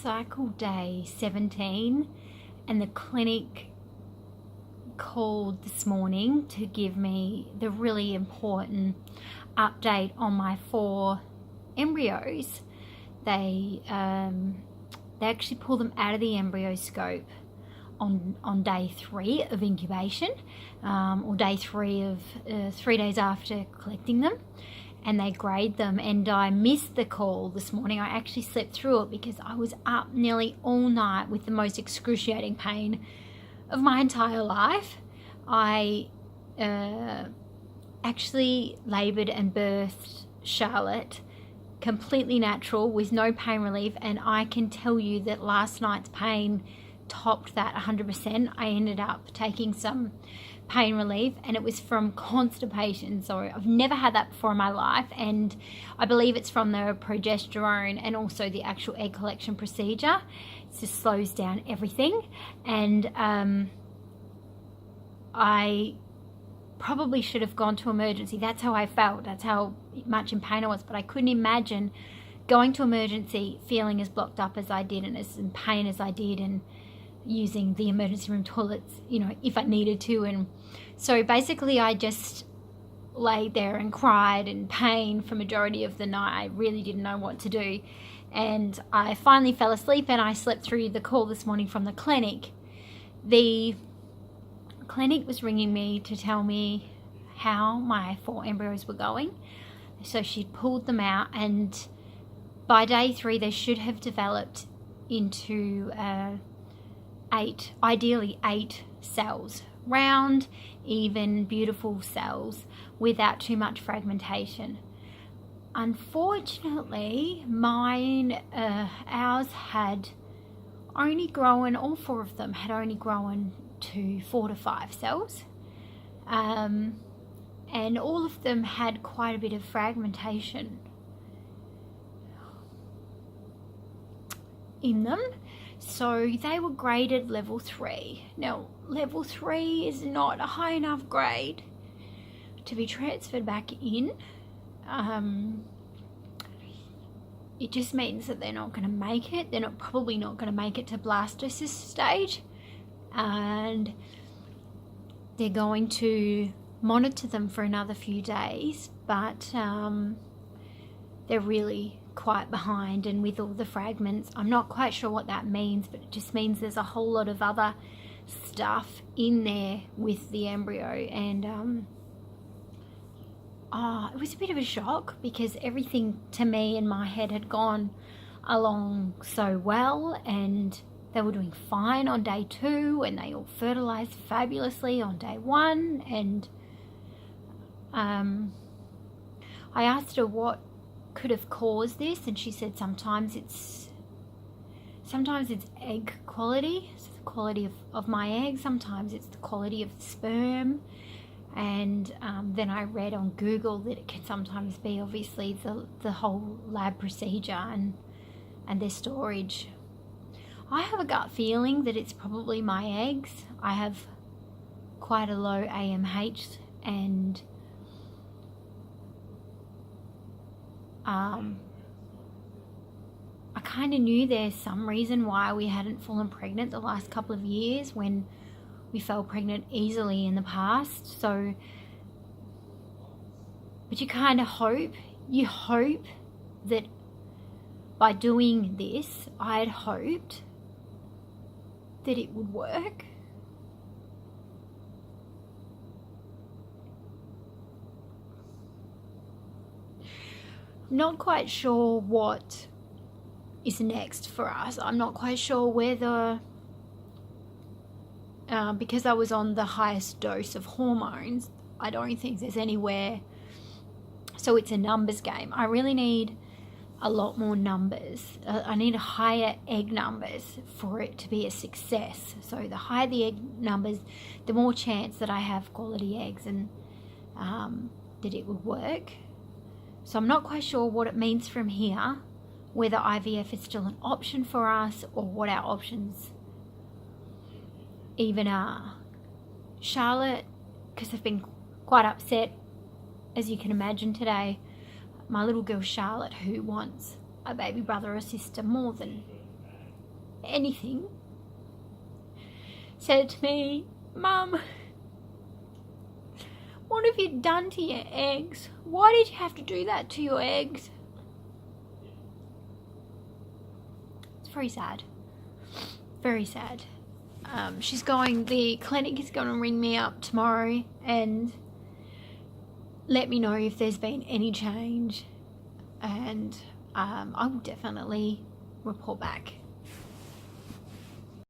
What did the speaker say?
cycle day 17, and the clinic called this morning to give me the really important update on my 4 embryos. They actually pull them out of the embryoscope on day 3 of incubation, or day 3 of 3 days after collecting them, and they grade them. And I missed the call this morning. I actually slept through it because I was up nearly all night with the most excruciating pain of my entire life. I actually laboured and birthed Charlotte completely natural with no pain relief, and I can tell you that last night's pain topped that 100%. I ended up taking some pain relief, and it was from constipation. So I've never had that before in my life, and I believe it's from the progesterone and also the actual egg collection procedure. It just slows down everything, and I probably should have gone to emergency. That's how I felt. That's how much in pain I was. But I couldn't imagine going to emergency feeling as blocked up as I did and as in pain as I did, and using the emergency room toilets, you know, if I needed to. And so basically I just lay there and cried in pain for majority of the night. I really didn't know what to do. And I finally fell asleep, and I slept through the call this morning from the clinic. The clinic was ringing me to tell me how my 4 embryos were going. So she'd pulled them out, and by day 3 they should have developed into 8, ideally 8 cells, round, even, beautiful cells without too much fragmentation. Unfortunately, ours had only grown, all 4 of them had only grown to 4 to 5 cells, and all of them had quite a bit of fragmentation in them. So they were graded level 3. Now, level 3 is not a high enough grade to be transferred back in. It just means that they're not going to make it. They're probably not going to make it to blastocyst stage, and they're going to monitor them for another few days, but they're really quite behind. And with all the fragments, I'm not quite sure what that means, but it just means there's a whole lot of other stuff in there with the embryo. And it was a bit of a shock, because everything to me in my head had gone along so well, and they were doing fine on day 2, and they all fertilized fabulously on day 1. And I asked her what could have caused this, and she said sometimes it's egg quality, so the quality of my egg, sometimes it's the quality of the sperm. And then I read on Google that it can sometimes be obviously the whole lab procedure and their storage. I have a gut feeling that it's probably my eggs. I have quite a low AMH, and I kind of knew there's some reason why we hadn't fallen pregnant the last couple of years when we fell pregnant easily in the past. So, but you kind of hope that by doing this, I'd hoped that it would work. I'm not quite sure what is next for us. I'm not quite sure whether, because I was on the highest dose of hormones, I don't think there's anywhere. So it's a numbers game. I really need a lot more numbers. I need higher egg numbers for it to be a success. So the higher the egg numbers, the more chance that I have quality eggs, and that it would work. So I'm not quite sure what it means from here, whether IVF is still an option for us or what our options even are. Charlotte, because I've been quite upset, as you can imagine today, my little girl Charlotte, who wants a baby brother or sister more than anything, said to me, "Mum, what have you done to your eggs? Why did you have to do that to your eggs?" It's very sad. Very sad. The clinic is going to ring me up tomorrow and let me know if there's been any change, and I will definitely report back.